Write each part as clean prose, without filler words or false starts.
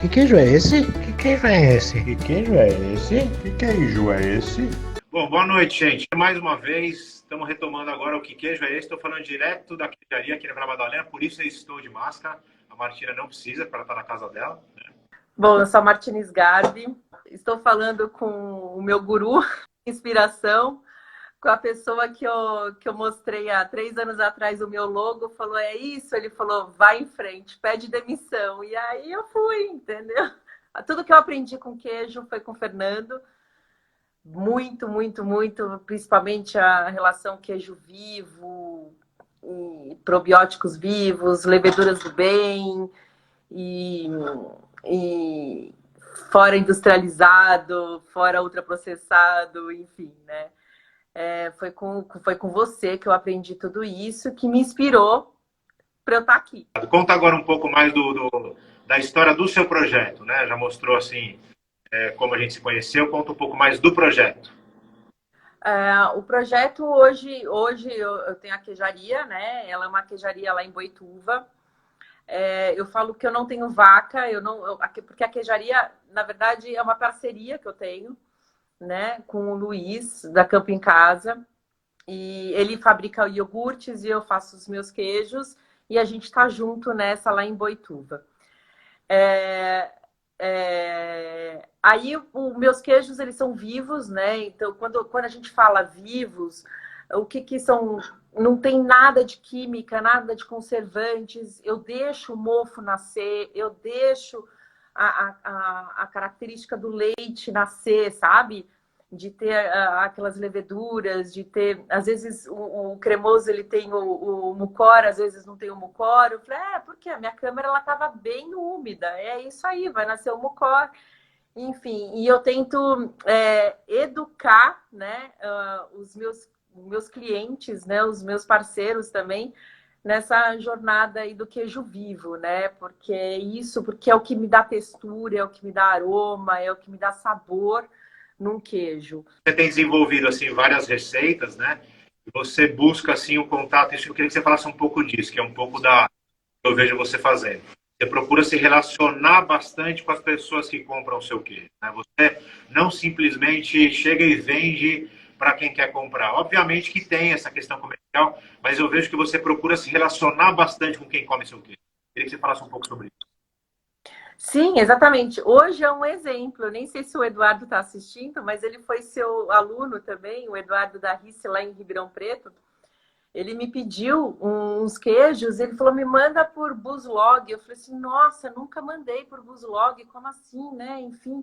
Que queijo é esse? Que queijo é esse? Que queijo é esse? Que queijo é esse? Bom, boa noite, gente. Mais uma vez, estamos retomando agora o Que Queijo é Esse. Estou falando direto da queijaria aqui na Vila Madalena, por isso eu estou de máscara. A Martina não precisa, para ela estar na casa dela. Bom, eu sou a Martins Garbi, estou falando com o meu guru, inspiração, com a pessoa que eu mostrei há 3 anos atrás o meu logo, falou, é isso? Ele falou, vai em frente, pede demissão. E aí eu fui, entendeu? Tudo que eu aprendi com queijo foi com o Fernando, muito, muito, muito, principalmente a relação queijo vivo, e probióticos vivos, leveduras do bem, e fora industrializado, fora ultraprocessado, enfim, né? Foi com você que eu aprendi tudo isso, que me inspirou para eu estar aqui. Conta agora um pouco mais da história do seu projeto, né? Já mostrou assim como a gente se conheceu. Conta um pouco mais do projeto. O projeto hoje eu tenho a queijaria, né? Ela é uma queijaria lá em Boituva. Eu falo que eu não tenho vaca, porque a queijaria, na verdade, é uma parceria que eu tenho, né, com o Luiz, da Campo em Casa. E ele fabrica iogurtes e eu faço os meus queijos. E a gente está junto nessa lá em Boituva. Aí, os meus queijos, eles são vivos, né? Então, quando a gente fala vivos, o que são... Não tem nada de química, nada de conservantes. Eu deixo o mofo nascer, eu deixo a característica do leite nascer, sabe? De ter aquelas leveduras, de ter... Às vezes o cremoso ele tem o mucor, às vezes não tem o mucor. Eu falei, porque a minha câmara ela estava bem úmida. É isso aí, vai nascer o mucor. Enfim, e eu tento educar, né, os meus clientes, né, os meus parceiros também, nessa jornada aí do queijo vivo, né? Porque é o que me dá textura, é o que me dá aroma, é o que me dá sabor num queijo. Você tem desenvolvido assim várias receitas, né? E você busca assim o contato. Isso eu queria que você falasse um pouco disso, que é um pouco da que eu vejo você fazendo. Você procura se relacionar bastante com as pessoas que compram o seu queijo, né? Você não simplesmente chega e vende para quem quer comprar. Obviamente que tem essa questão comercial, mas eu vejo que você procura se relacionar bastante com quem come seu queijo. Queria que você falasse um pouco sobre isso. Sim, exatamente. Hoje é um exemplo. Eu nem sei se o Eduardo está assistindo, mas ele foi seu aluno também, o Eduardo da Rice, lá em Ribeirão Preto. Ele me pediu uns queijos, ele falou, me manda por Buslog. Eu falei assim, nossa, nunca mandei por Buslog, como assim, né? Enfim,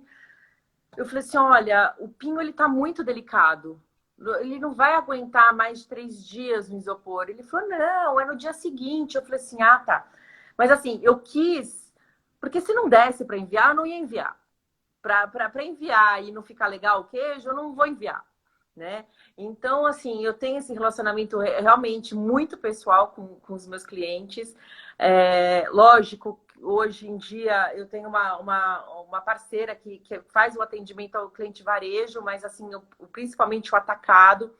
eu falei assim, olha, o pinho ele tá muito delicado. Ele não vai aguentar mais de 3 dias no isopor. Ele falou, não, é no dia seguinte. Eu falei assim, tá. Mas assim, eu quis, porque se não desse para enviar, eu não ia enviar. Para enviar e não ficar legal o queijo, eu não vou enviar, né? Então, assim, eu tenho esse relacionamento realmente muito pessoal com os meus clientes. Lógico, hoje em dia eu tenho uma parceira que faz o atendimento ao cliente varejo, mas assim, principalmente o atacado.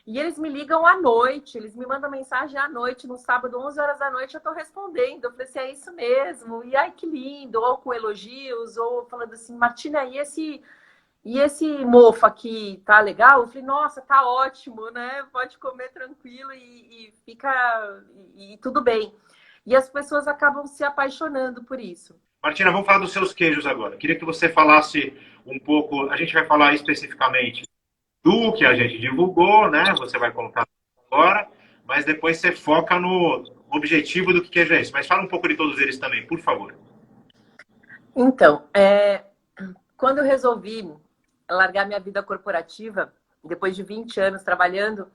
E eles me ligam à noite, eles me mandam mensagem à noite, no sábado, 11 horas da noite, eu estou respondendo. Eu falei assim, é isso mesmo, e ai que lindo, ou com elogios, ou falando assim, Martina, e esse mofo aqui, tá legal? Eu falei, nossa, tá ótimo, né? Pode comer tranquilo e fica... E tudo bem. E as pessoas acabam se apaixonando por isso. Martina, vamos falar dos seus queijos agora. Queria que você falasse um pouco, a gente vai falar especificamente do que a gente divulgou, né? Você vai contar agora, mas depois você foca no objetivo do que queijo é esse. Mas fala um pouco de todos eles também, por favor. Então, quando eu resolvi largar minha vida corporativa, depois de 20 anos trabalhando,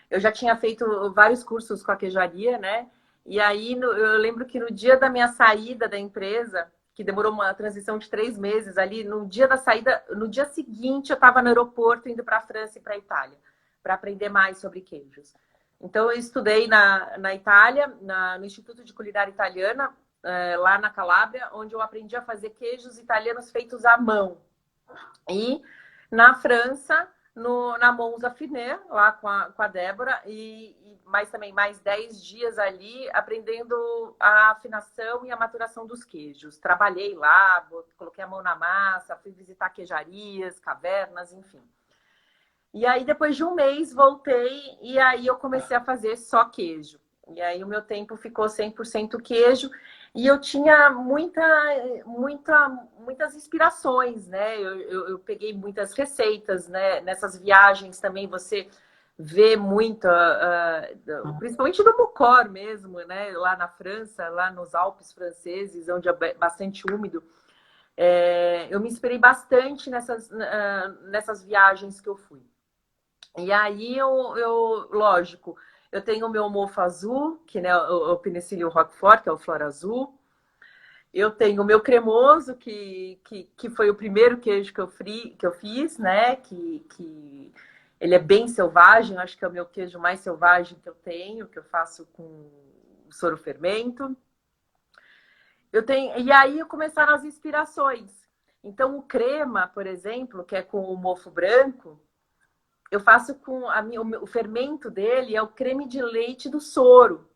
eu já tinha feito vários cursos com a queijaria, né? E aí eu lembro que no dia da minha saída da empresa, que demorou uma transição de 3 meses ali, no dia da saída, no dia seguinte eu estava no aeroporto indo para a França e para a Itália, para aprender mais sobre queijos. Então eu estudei na Itália, no Instituto de Culinária Italiana, lá na Calábria, onde eu aprendi a fazer queijos italianos feitos à mão. E na França, na Monza Finer, lá com a Débora, e mais também mais 10 dias ali aprendendo a afinação e a maturação dos queijos. Trabalhei lá, coloquei a mão na massa, fui visitar queijarias, cavernas, enfim. E aí, depois de um mês, voltei e aí eu comecei a fazer só queijo. E aí o meu tempo ficou 100% queijo. E eu tinha muitas inspirações, né? Eu peguei muitas receitas, né? Nessas viagens também você vê muito, principalmente do Mucor mesmo, né? Lá na França, lá nos Alpes franceses, onde é bastante úmido. Eu me inspirei bastante nessas viagens que eu fui. E aí, lógico, eu tenho o meu mofo azul, que é o Penicillium Roquefort, que é o flor azul. Eu tenho o meu cremoso, que foi o primeiro queijo que eu fiz, né? Que ele é bem selvagem, acho que é o meu queijo mais selvagem que eu tenho, que eu faço com soro fermento. E aí começaram as inspirações. Então, o crema, por exemplo, que é com o mofo branco, eu faço com o fermento dele é o creme de leite do soro.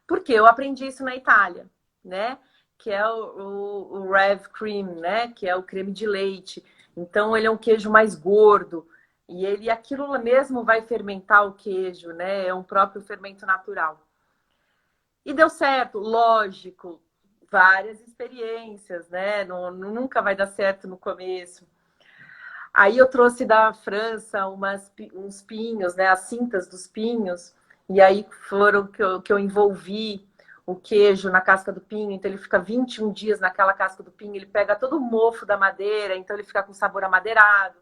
Porque eu aprendi isso na Itália, né? Que é o Rev Cream, né? Que é o creme de leite. Então, ele é um queijo mais gordo. E aquilo mesmo vai fermentar o queijo, né? É um próprio fermento natural. E deu certo, lógico. Várias experiências, né? Nunca vai dar certo no começo. Aí eu trouxe da França uns pinhos, né? As cintas dos pinhos. E aí foram que eu envolvi o queijo na casca do pinho. Então ele fica 21 dias naquela casca do pinho. Ele pega todo o mofo da madeira. Então ele fica com sabor amadeirado.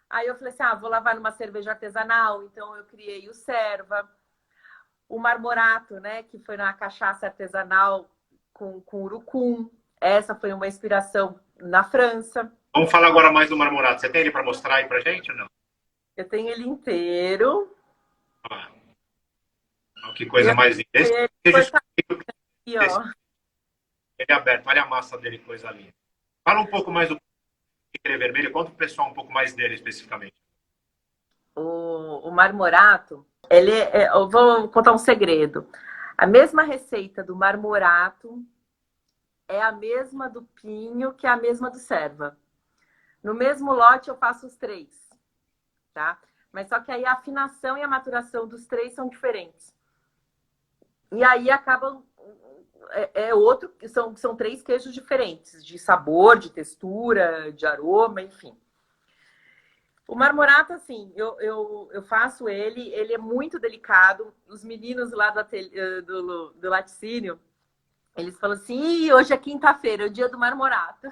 Aí eu falei assim, vou lavar numa cerveja artesanal. Então eu criei o Serva. O marmorato, né? Que foi na cachaça artesanal com urucum. Essa foi uma inspiração na França. Vamos falar agora mais do marmorato. Você tem ele para mostrar aí para gente ou não? Eu tenho ele inteiro. Que coisa mais linda. Esse queijo aqui, ó. Ele é aberto. Olha a massa dele, coisa linda. Fala um pouco mais do queijo vermelho. Conta pro pessoal um pouco mais dele especificamente. O marmorato, eu vou contar um segredo. A mesma receita do marmorato é a mesma do pinho, que é a mesma do Serva. No mesmo lote eu faço os 3, tá? Mas só que aí a afinação e a maturação dos 3 são diferentes. E aí acabam... São 3 queijos diferentes, de sabor, de textura, de aroma, enfim. O marmorato, assim, eu faço ele é muito delicado. Os meninos lá do laticínio, eles falam assim, hoje é quinta-feira, é o dia do marmorato.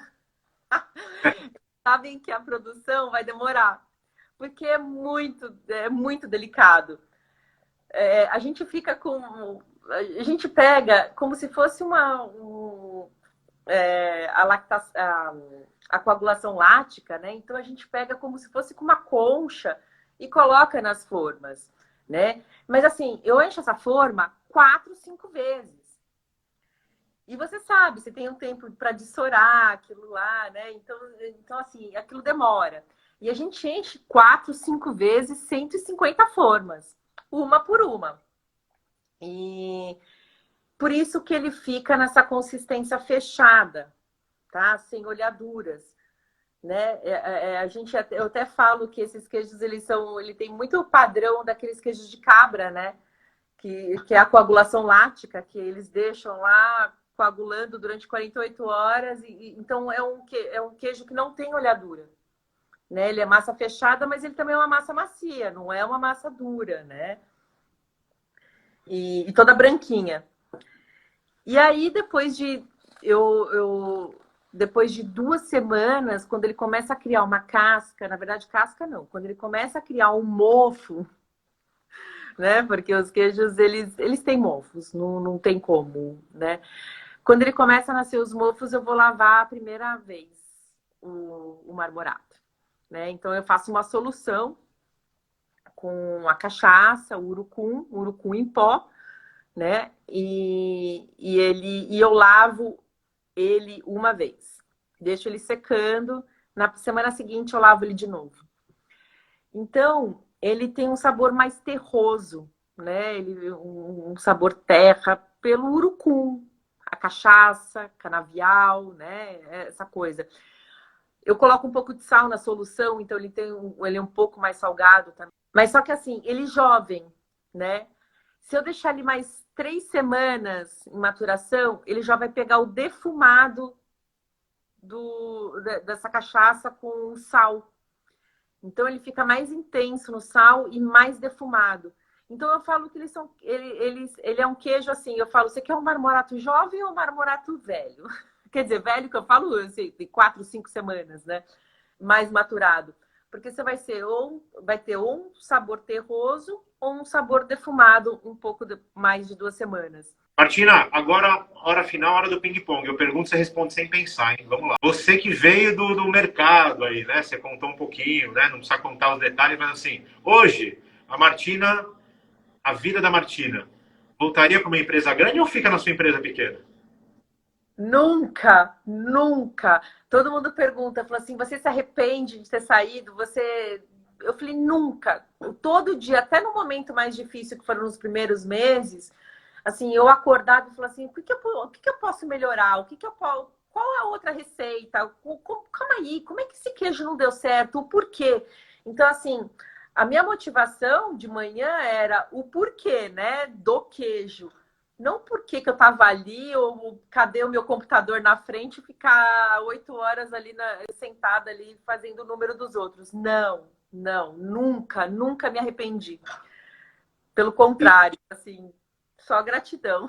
Sabem que a produção vai demorar, porque é muito delicado. A gente fica com... A gente pega como se fosse a coagulação lática, né? Então a gente pega como se fosse com uma concha e coloca nas formas, né? Mas assim, eu encho essa forma 4, 5 vezes. E você sabe, você tem um tempo para dessorar aquilo lá, né? Então, assim, aquilo demora. E a gente enche 4, 5 vezes 150 formas, uma por uma. E por isso que ele fica nessa consistência fechada, tá? Sem olhaduras, né? Eu até falo que esses queijos, ele tem muito padrão daqueles queijos de cabra, né? Que é a coagulação lática, que eles deixam lá coagulando durante 48 horas. Então, é um queijo que não tem olhadura, né? Ele é massa fechada, mas ele também é uma massa macia, não é uma massa dura, né? E toda branquinha. E aí, depois de 2 semanas, quando ele começa a criar uma casca, na verdade, casca não, quando ele começa a criar um mofo, né? Porque os queijos, eles têm mofos, não tem como, né? Quando ele começa a nascer os mofos, eu vou lavar a primeira vez o marmorato, né? Então, eu faço uma solução com a cachaça, o urucum em pó, né? E eu lavo ele uma vez. Deixo ele secando. Na semana seguinte, eu lavo ele de novo. Então, ele tem um sabor mais terroso, né? Um sabor terra pelo urucum, a cachaça, canavial, né? Essa coisa. Eu coloco um pouco de sal na solução, então ele é um pouco mais salgado também. Mas só que assim, ele jovem, né? Se eu deixar ele mais 3 semanas em maturação, ele já vai pegar o defumado dessa cachaça com sal. Então ele fica mais intenso no sal e mais defumado. Então eu falo que ele é um queijo assim, eu falo, você quer um marmorato jovem ou um marmorato velho? Quer dizer, velho que eu falo, assim, de 4, 5 semanas, né? Mais maturado. Porque você vai ter ou um sabor terroso ou um sabor defumado um pouco mais de 2 semanas. Martina, agora, hora final, hora do ping-pong. Eu pergunto, você responde sem pensar, hein? Vamos lá. Você que veio do mercado aí, né? Você contou um pouquinho, né? Não precisa contar os detalhes, mas assim, hoje, a vida da Martina, voltaria para uma empresa grande ou fica na sua empresa pequena? Nunca, nunca. Todo mundo pergunta, fala assim, você se arrepende de ter saído? Eu falei, nunca. Todo dia, até no momento mais difícil, que foram nos primeiros meses, assim, eu acordava e falava assim, o que eu posso melhorar? Qual é a outra receita? Calma aí, como é que esse queijo não deu certo? O porquê? Então, assim, a minha motivação de manhã era o porquê, né, do queijo. Não porque que eu estava ali, ou cadê o meu computador na frente e ficar 8 horas ali sentada ali fazendo o número dos outros. Não, não, nunca, nunca me arrependi. Pelo contrário, assim, só gratidão.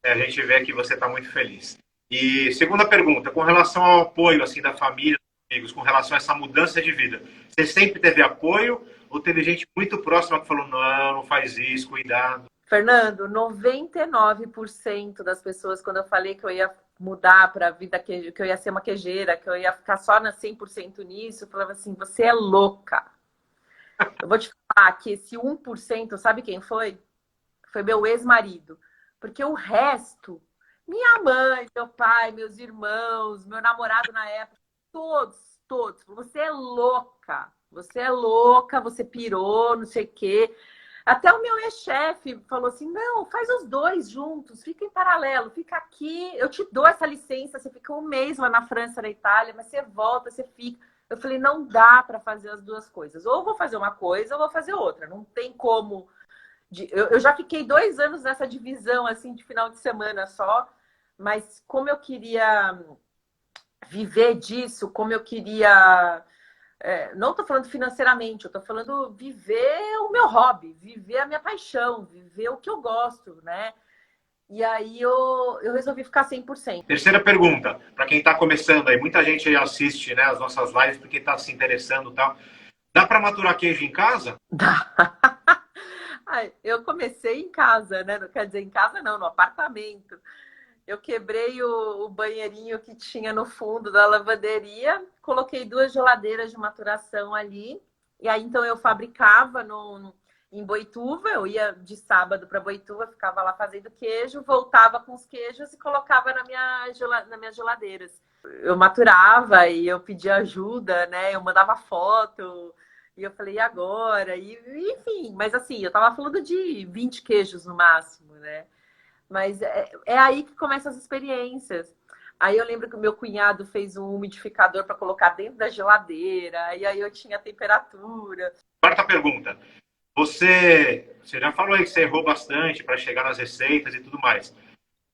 A gente vê que você está muito feliz. E segunda pergunta, com relação ao apoio assim da família, dos amigos, com relação a essa mudança de vida, você sempre teve apoio ou teve gente muito próxima que falou, não, não faz isso, cuidado? Fernando, 99% das pessoas, quando eu falei que eu ia mudar para a vida, que eu ia ser uma queijeira, que eu ia ficar só na 100% nisso, falava assim, você é louca. Eu vou te falar que esse 1%, sabe quem foi? Foi meu ex-marido. Porque o resto, minha mãe, meu pai, meus irmãos, meu namorado na época, todos, você é louca, você pirou, não sei o quê. Até o meu ex-chefe falou assim, não, faz os dois juntos, fica em paralelo, fica aqui, eu te dou essa licença, você fica 1 mês lá na França, na Itália, mas você volta, você fica. Eu falei, não dá para fazer as duas coisas. Ou eu vou fazer uma coisa, ou eu vou fazer outra. Não tem como. Eu já fiquei 2 anos nessa divisão, assim, de final de semana só, mas como eu queria viver disso, como eu queria... não estou falando financeiramente, eu estou falando viver o meu hobby, viver a minha paixão, viver o que eu gosto, né? E aí eu resolvi ficar 100%. Terceira pergunta, para quem está começando aí, muita gente assiste, né, as nossas lives porque está se interessando e tal. Dá para maturar queijo em casa? Dá. Eu comecei em casa, né? Não quer dizer em casa, não, no apartamento. Eu quebrei o banheirinho que tinha no fundo da lavanderia, coloquei 2 geladeiras de maturação ali, e aí então eu fabricava em Boituva, eu ia de sábado para Boituva, ficava lá fazendo queijo, voltava com os queijos e colocava nas minhas geladeiras. Eu maturava e eu pedia ajuda, né? Eu mandava foto, e eu falei, e agora? Enfim, mas assim, eu tava falando de 20 queijos no máximo, né? Mas é aí que começam as experiências. Aí eu lembro que o meu cunhado fez um umidificador para colocar dentro da geladeira, e aí eu tinha temperatura. Quarta pergunta. Você já falou aí que você errou bastante para chegar nas receitas e tudo mais.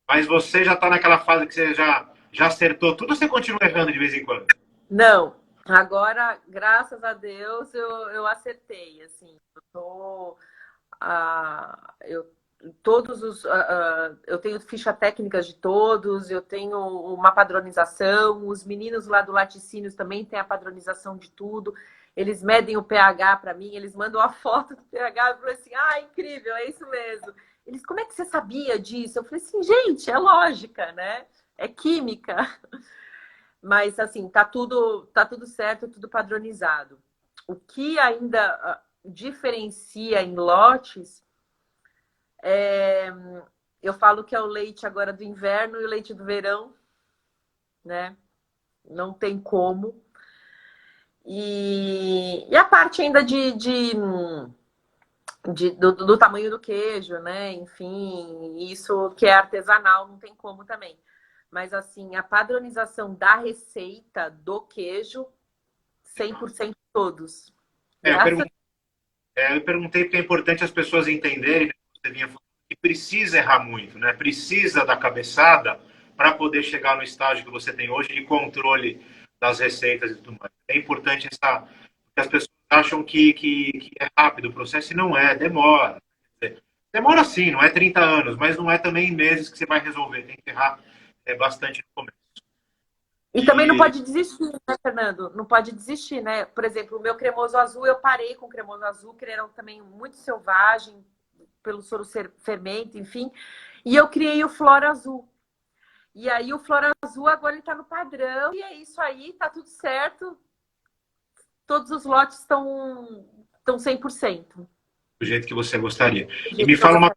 Mas você já está naquela fase que você já acertou tudo ou você continua errando de vez em quando? Não. Agora, graças a Deus, eu acertei. Assim, eu tenho ficha técnicas de todos, eu tenho uma padronização, os meninos lá do Laticínios também têm a padronização de tudo, eles medem o pH para mim, eles mandam a foto do pH e falam assim, incrível, é isso mesmo. Eles, como é que você sabia disso? Eu falei assim, gente, é lógica, né? É química. Mas assim, tá tudo certo, tudo padronizado. O que ainda diferencia em lotes eu falo que é o leite agora do inverno e o leite do verão, né? Não tem como. E a parte ainda do tamanho do queijo, né? Enfim, isso que é artesanal não tem como também. Mas, assim, a padronização da receita do queijo, 100% todos. Eu perguntei porque é importante as pessoas entenderem, né, que você vinha falando, que precisa errar muito, né? Precisa da cabeçada para poder chegar no estágio que você tem hoje de controle das receitas e tudo mais. É importante essa... Porque as pessoas acham que é rápido o processo e não é, demora. Demora sim, não é 30 anos, mas não é também em meses que você vai resolver. Tem que errar bastante no começo. E também não pode desistir, né, Fernando? Não pode desistir, né? Por exemplo, o meu cremoso azul, eu parei com o cremoso azul, que ele era também muito selvagem, pelo soro fermento, enfim. E eu criei o Flora Azul. E aí o Flora Azul agora ele tá no padrão, e é isso aí, tá tudo certo. Todos os lotes estão 100%. Do jeito que você gostaria. E me fala uma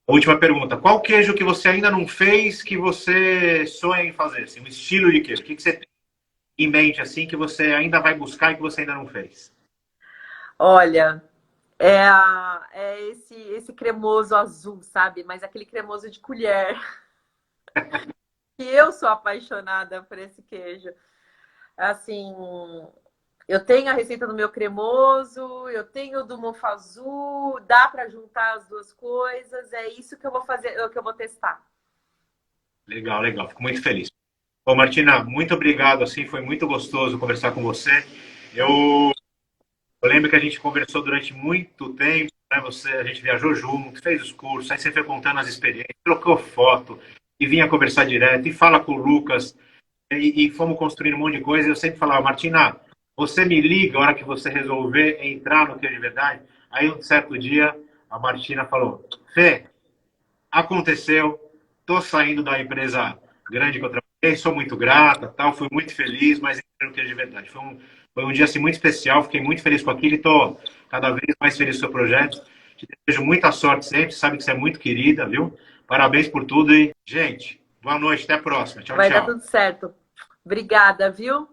última pergunta. Qual queijo que você ainda não fez que você sonha em fazer? Assim, um estilo de queijo. O que você tem em mente assim que você ainda vai buscar e que você ainda não fez? Olha, esse cremoso azul, sabe? Mas aquele cremoso de colher. E eu sou apaixonada por esse queijo. Assim, eu tenho a receita do meu cremoso, eu tenho do mofazu, dá para juntar as duas coisas. É isso que eu vou fazer, que eu vou testar. Legal, legal. Fico muito feliz. Bom, Martina, muito obrigado. Assim, foi muito gostoso conversar com você. Eu lembro que a gente conversou durante muito tempo, né? A gente viajou junto, fez os cursos, aí você foi contando as experiências, trocou foto e vinha conversar direto e fala com o Lucas e fomos construindo um monte de coisa. E eu sempre falava, Martina, você me liga a hora que você resolver entrar no Queijo de Verdade. Aí um certo dia a Martina falou, Fê, aconteceu, tô saindo da empresa grande que eu trabalhei, sou muito grata, tal, fui muito feliz, mas entrei no Queijo de Verdade. Foi um dia assim, muito especial, fiquei muito feliz com aquilo e estou cada vez mais feliz com o seu projeto. Te desejo muita sorte sempre, sabe que você é muito querida, viu? Parabéns por tudo e, gente, boa noite, até a próxima. Tchau, Vai tchau. dar tudo certo. Obrigada, viu?